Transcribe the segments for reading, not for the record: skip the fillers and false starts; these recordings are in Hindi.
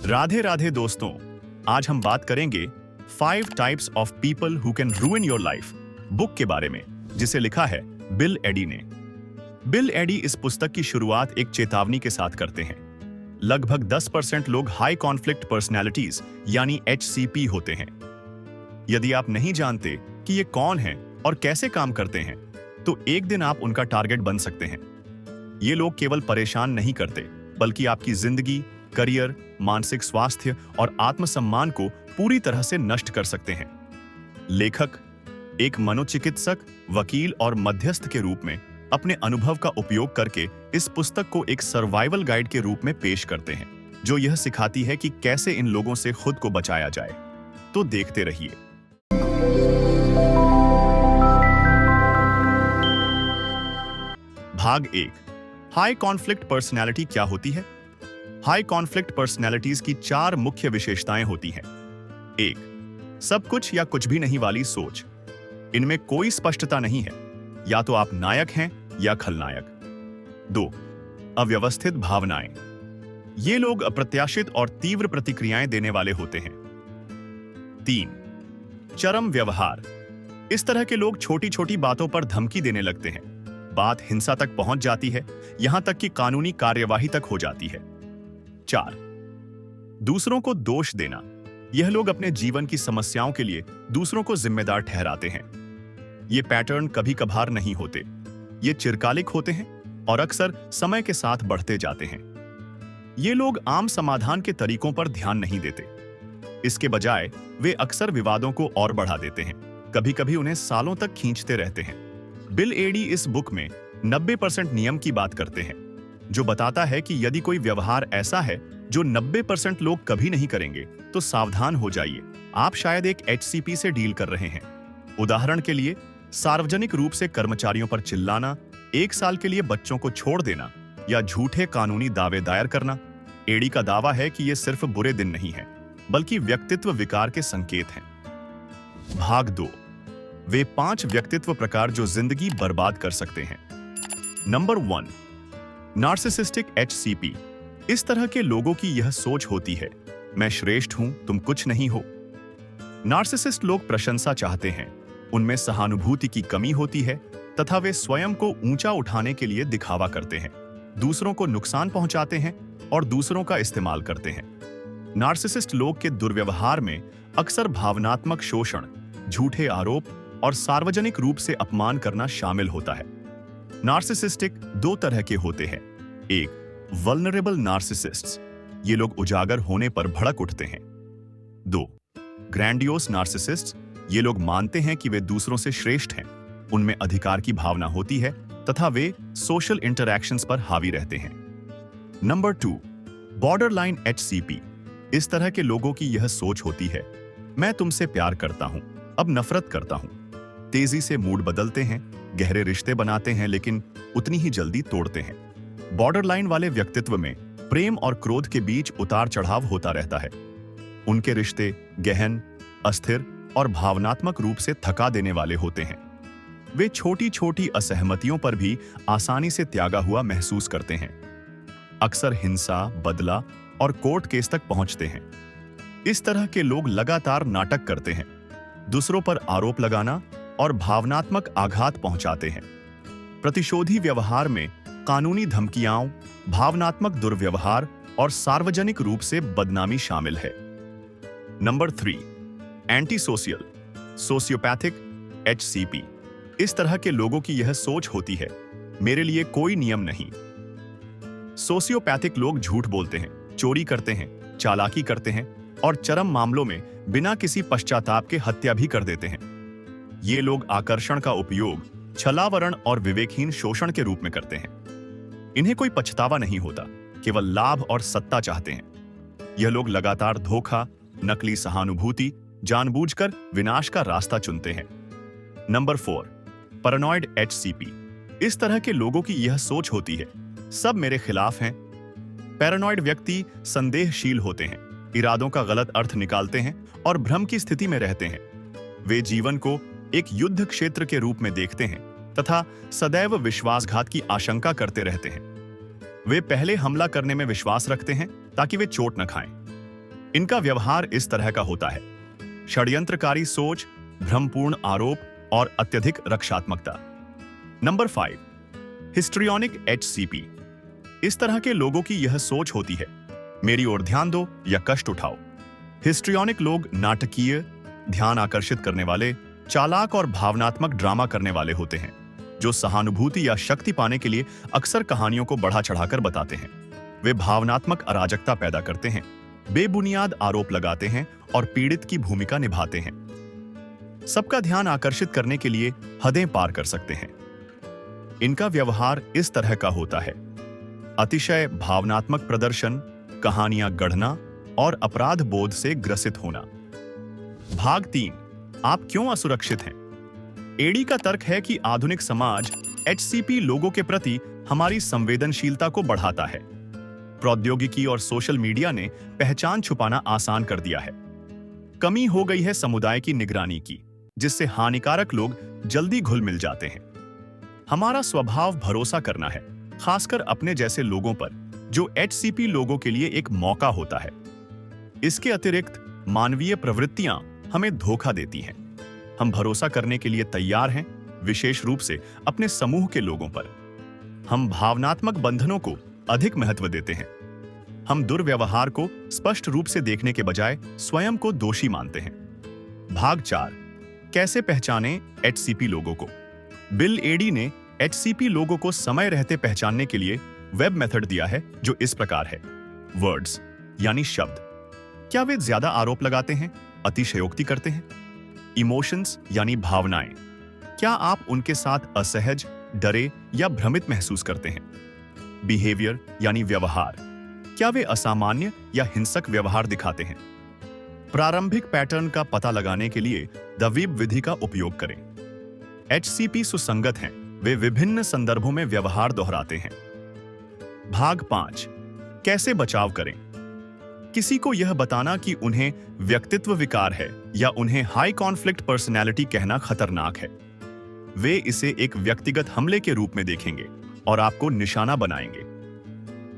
राधे राधे दोस्तों, आज हम बात करेंगे 5 types of people who can रूइन your life book के बारे में, जिसे लिखा है बिल एडी ने। बिल एडी इस पुस्तक की शुरुआत एक चेतावनी के साथ करते हैं। लगभग 10% लोग हाई कॉन्फ्लिक्ट पर्सनैलिटीज यानी HCP होते हैं। यदि आप नहीं जानते कि ये कौन हैं और कैसे काम करते हैं, तो एक दिन आप उनका टारगेट बन सकते हैं। ये लोग केवल परेशान नहीं करते, बल्कि आपकी जिंदगी, करियर, मानसिक स्वास्थ्य और आत्मसम्मान को पूरी तरह से नष्ट कर सकते हैं। लेखक एक मनोचिकित्सक, वकील और मध्यस्थ के रूप में अपने अनुभव का उपयोग करके इस पुस्तक को एक सर्वाइवल गाइड के रूप में पेश करते हैं, जो यह सिखाती है कि कैसे इन लोगों से खुद को बचाया जाए। तो देखते रहिए। भाग 1, हाई कॉन्फ्लिक्ट पर्सनैलिटी क्या होती है? हाई कॉन्फ्लिक्ट पर्सनैलिटीज की 4 मुख्य विशेषताएं होती हैं। 1, सब कुछ या कुछ भी नहीं वाली सोच। इनमें कोई स्पष्टता नहीं है, या तो आप नायक हैं या खलनायक। 2, अव्यवस्थित भावनाएं। ये लोग अप्रत्याशित और तीव्र प्रतिक्रियाएं देने वाले होते हैं। 3, चरम व्यवहार। इस तरह के लोग छोटी छोटी बातों पर धमकी देने लगते हैं। बात हिंसा तक पहुंच जाती है, यहां तक कि कानूनी कार्यवाही तक हो जाती है। 4, दूसरों को दोष देना। यह लोग अपने जीवन की समस्याओं के लिए दूसरों को जिम्मेदार ठहराते हैं। ये पैटर्न कभी कभार नहीं होते, ये चिरकालिक होते हैं और अक्सर समय के साथ बढ़ते जाते हैं। ये लोग आम समाधान के तरीकों पर ध्यान नहीं देते। इसके बजाय वे अक्सर विवादों को और बढ़ा देते हैं, कभी कभी उन्हें सालों तक खींचते रहते हैं। बिल एडी इस बुक में 90% नियम की बात करते हैं, जो बताता है कि यदि कोई व्यवहार ऐसा है जो 90% लोग कभी नहीं करेंगे, तो सावधान हो जाइए, आप शायद एक HCP से डील कर रहे हैं। उदाहरण के लिए, सार्वजनिक रूप से कर्मचारियों पर चिल्लाना, 1 साल के लिए बच्चों को छोड़ देना या झूठे कानूनी दावे दायर करना। एडी का दावा है कि ये सिर्फ बुरे दिन नहीं है, बल्कि व्यक्तित्व विकार के संकेत हैं। भाग 2, वे 5 व्यक्तित्व प्रकार जो जिंदगी बर्बाद कर सकते हैं। Number 1, narcissistic HCP। इस तरह के लोगों की यह सोच होती है, मैं श्रेष्ठ हूं, तुम कुछ नहीं हो। नार्सिसिस्ट लोग प्रशंसा चाहते हैं, उनमें सहानुभूति की कमी होती है तथा वे स्वयं को ऊंचा उठाने के लिए दिखावा करते हैं, दूसरों को नुकसान पहुंचाते हैं और दूसरों का इस्तेमाल करते हैं। नार्सिसिस्ट लोग के दुर्व्यवहार में अक्सर भावनात्मक शोषण, झूठे आरोप और सार्वजनिक रूप से अपमान करना शामिल होता है। नार्सिसिस्टिक 2 तरह के होते हैं। 1, वल्नरेबल नार्सिसिस्ट्स। ये लोग उजागर होने पर भड़क उठते हैं। 2, ग्रैंडियोस नार्सिसिस्ट्स। ये लोग मानते हैं कि वे दूसरों से श्रेष्ठ हैं, उनमें अधिकार की भावना होती है तथा वे सोशल इंटरैक्शंस पर हावी रहते हैं। Number 2, borderline HCP। इस तरह के लोगों की यह सोच होती है, मैं तुमसे प्यार करता हूं, अब नफरत करता हूं। तेजी से मूड बदलते हैं, गहरे रिश्ते बनाते हैं, लेकिन उतनी ही जल्दी तोड़ते हैं। बॉर्डरलाइन वाले व्यक्तित्व में प्रेम और क्रोध के बीच उतार चढ़ाव होता रहता है। उनके रिश्ते गहन, अस्थिर और भावनात्मक रूप से थका देने वाले होते हैं। वे छोटी छोटी असहमतियों पर भी आसानी से त्यागा हुआ महसूस करते हैं। अक्सर हिंसा, बदला और कोर्ट केस तक पहुंचते हैं। इस तरह के लोग लगातार नाटक करते हैं, दूसरों पर आरोप लगाना और भावनात्मक आघात पहुंचाते हैं। प्रतिशोधी व्यवहार में कानूनी धमकियां, भावनात्मक दुर्व्यवहार और सार्वजनिक रूप से बदनामी शामिल है। Number 3, anti social sociopathic HCP। इस तरह के लोगों की यह सोच होती है, मेरे लिए कोई नियम नहीं। सोशियोपैथिक लोग झूठ बोलते हैं, चोरी करते हैं, चालाकी करते हैं और चरम मामलों में बिना किसी पश्चाताप के हत्या भी कर देते हैं। ये लोग आकर्षण का उपयोग छलावरण और विवेकहीन शोषण के रूप में करते हैं। इन्हें कोई पछतावा नहीं होता, केवल लाभ और सत्ता चाहते हैं। यह लोग लगातार धोखा, नकली सहानुभूति, जानबूझकर विनाश का रास्ता चुनते हैं। Number 4, paranoid HCP। इस तरह के लोगों की यह सोच होती है, सब मेरे खिलाफ हैं। पैरानॉइड व्यक्ति संदेहशील होते हैं, इरादों का गलत अर्थ निकालते हैं और भ्रम की स्थिति में रहते हैं। वे जीवन को एक युद्ध क्षेत्र के रूप में देखते हैं तथा सदैव विश्वासघात की आशंका करते रहते हैं। वे पहले हमला करने में विश्वास रखते हैं ताकि वे चोट न खाएं। इनका व्यवहार इस तरह का होता है: षड्यंत्रकारी सोच, भ्रमपूर्ण आरोप और अत्यधिक रक्षात्मकता। Number 5, histrionic HCP। इस तरह के लोगों की यह सोच होती है: मेरी ओर ध्यान दो या कष्ट उठाओ। हिस्ट्रियोनिक लोग नाटकीय, ध्यान आकर्षित करने वाले, चालाक और भावनात्मक ड्रामा करने वाले होते हैं, जो सहानुभूति या शक्ति पाने के लिए अक्सर कहानियों को बढ़ा चढ़ाकर बताते हैं। वे भावनात्मक अराजकता पैदा करते हैं, बेबुनियाद आरोप लगाते हैं और पीड़ित की भूमिका निभाते हैं। सबका ध्यान आकर्षित करने के लिए हदें पार कर सकते हैं। इनका व्यवहार इस तरह का होता है: अतिशय भावनात्मक प्रदर्शन, कहानियां गढ़ना और अपराध बोध से ग्रसित होना। भाग 3, आप क्यों असुरक्षित हैं? एडी का तर्क है कि आधुनिक समाज HCP लोगों के प्रति हमारी संवेदनशीलता को बढ़ाता है। प्रौद्योगिकी और सोशल मीडिया ने पहचान छुपाना आसान कर दिया है। कमी हो गई है समुदाय की निगरानी की, जिससे हानिकारक लोग जल्दी घुल मिल जाते हैं। हमारा स्वभाव भरोसा करना है, खासकर अपने जैसे लोगों पर, जो HCP लोगों के लिए एक मौका होता है। इसके अतिरिक्त मानवीय प्रवृत्तियां हमें धोखा देती हैं। हम भरोसा करने के लिए तैयार हैं, विशेष रूप से अपने समूह के लोगों पर। हम भावनात्मक बंधनों को अधिक महत्व देते हैं। हम दुर्व्यवहार को स्पष्ट रूप से देखने के बजाय स्वयं को दोषी मानते हैं। भाग 4, कैसे पहचानें HCP लोगों को? बिल एडी ने HCP लोगों को समय रहते पहचानने के लिए वेब मेथड दिया है, जो इस प्रकार है: वर्ड्स यानी शब्द। क्या वे ज्यादा आरोप लगाते हैं, अतिशयोक्ति करते हैं? इमोशंस यानी भावनाएं। क्या आप उनके साथ असहज, डरे या भ्रमित महसूस करते हैं? बिहेवियर यानी व्यवहार। क्या वे असामान्य या हिंसक व्यवहार दिखाते हैं? प्रारंभिक पैटर्न का पता लगाने के लिए द वेब विधि का उपयोग करें। HCP सुसंगत हैं, वे विभिन्न संदर्भों में व्यवहार दोहराते हैं। भाग 5, कैसे बचाव करें? किसी को यह बताना कि उन्हें व्यक्तित्व विकार है या उन्हें हाई कॉन्फ्लिक्ट पर्सनैलिटी कहना खतरनाक है। वे इसे एक व्यक्तिगत हमले के रूप में देखेंगे और आपको निशाना बनाएंगे।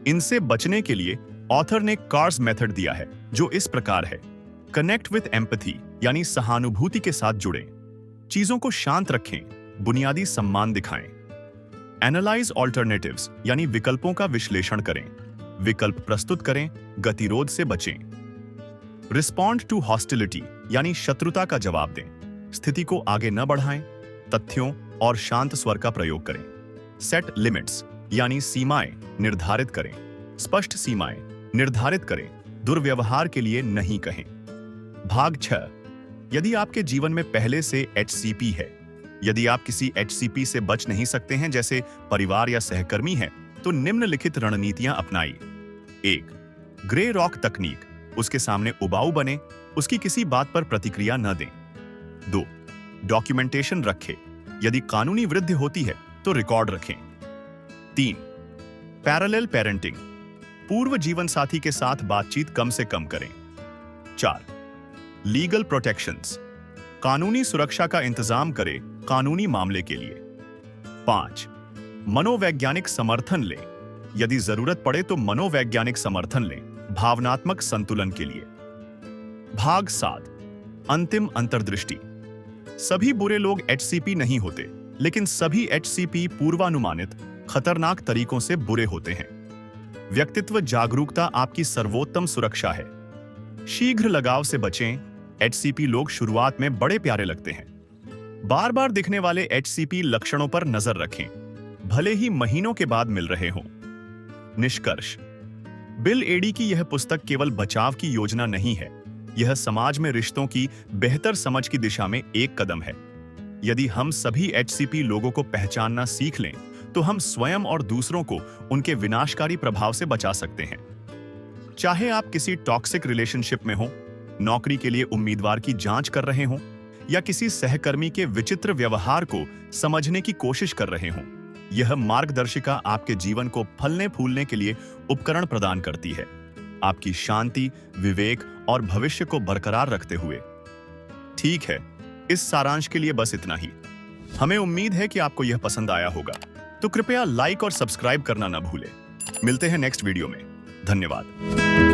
इनसे बचने के लिए ऑथर ने कार्स मेथड दिया है, जो इस प्रकार है: कनेक्ट विथ एम्पैथी यानी सहानुभूति के साथ जुड़ें, चीजों को शांत रखें, बुनियादी सम्मान दिखाएं। एनालाइज ऑल्टरनेटिव्स यानी विकल्पों का विश्लेषण करें, विकल्प प्रस्तुत करें, गतिरोध से बचें। रिस्पॉन्ड टू हॉस्टिलिटी यानी शत्रुता का जवाब दें, स्थिति को आगे न बढ़ाएं, तथ्यों और शांत स्वर का प्रयोग करें। सेट लिमिट्स यानी सीमाएं निर्धारित करें, स्पष्ट सीमाएं निर्धारित करें, दुर्व्यवहार के लिए नहीं कहें। भाग 6, यदि आपके जीवन में पहले से HCP है, यदि आप किसी HCP से बच नहीं सकते हैं, जैसे परिवार या सहकर्मी है, तो निम्नलिखित रणनीतियां अपनाई। 1, ग्रे रॉक तकनीक, उसके सामने उबाऊ बने, उसकी किसी बात पर प्रतिक्रिया न दें। 2, डॉक्यूमेंटेशन रखें, यदि कानूनी वृद्धि होती है तो रिकॉर्ड रखें। 3, पैरेलल पेरेंटिंग, पूर्व जीवन साथी के साथ बातचीत कम से कम करें। 4, लीगल प्रोटेक्शंस, कानूनी सुरक्षा का इंतजाम करें कानूनी मामले के लिए। 5, मनोवैज्ञानिक समर्थन लें, यदि जरूरत पड़े तो मनोवैज्ञानिक समर्थन लें भावनात्मक संतुलन के लिए। भाग 7, अंतिम अंतर्दृष्टि। सभी बुरे लोग HCP नहीं होते, लेकिन सभी HCP पूर्वानुमानित खतरनाक तरीकों से बुरे होते हैं। व्यक्तित्व जागरूकता आपकी सर्वोत्तम सुरक्षा है। शीघ्र लगाव से बचें। HCP लोग शुरुआत में बड़े प्यारे लगते हैं। बार बार दिखने वाले HCP लक्षणों पर नजर रखें, भले ही महीनों के बाद मिल रहे हों। निष्कर्ष: बिल एडी की यह पुस्तक केवल बचाव की योजना नहीं है, यह समाज में रिश्तों की बेहतर समझ की दिशा में एक कदम है। यदि हम सभी HCP लोगों को पहचानना सीख लें, तो हम स्वयं और दूसरों को उनके विनाशकारी प्रभाव से बचा सकते हैं। चाहे आप किसी टॉक्सिक रिलेशनशिप में हो, नौकरी के लिए उम्मीदवार की जांच कर रहे हों, या किसी सहकर्मी के विचित्र व्यवहार को समझने की कोशिश कर रहे हों, यह मार्गदर्शिका आपके जीवन को फलने फूलने के लिए उपकरण प्रदान करती है, आपकी शांति, विवेक और भविष्य को बरकरार रखते हुए। ठीक है, इस सारांश के लिए बस इतना ही। हमें उम्मीद है कि आपको यह पसंद आया होगा, तो कृपया लाइक और सब्सक्राइब करना न भूलें। मिलते हैं नेक्स्ट वीडियो में। धन्यवाद।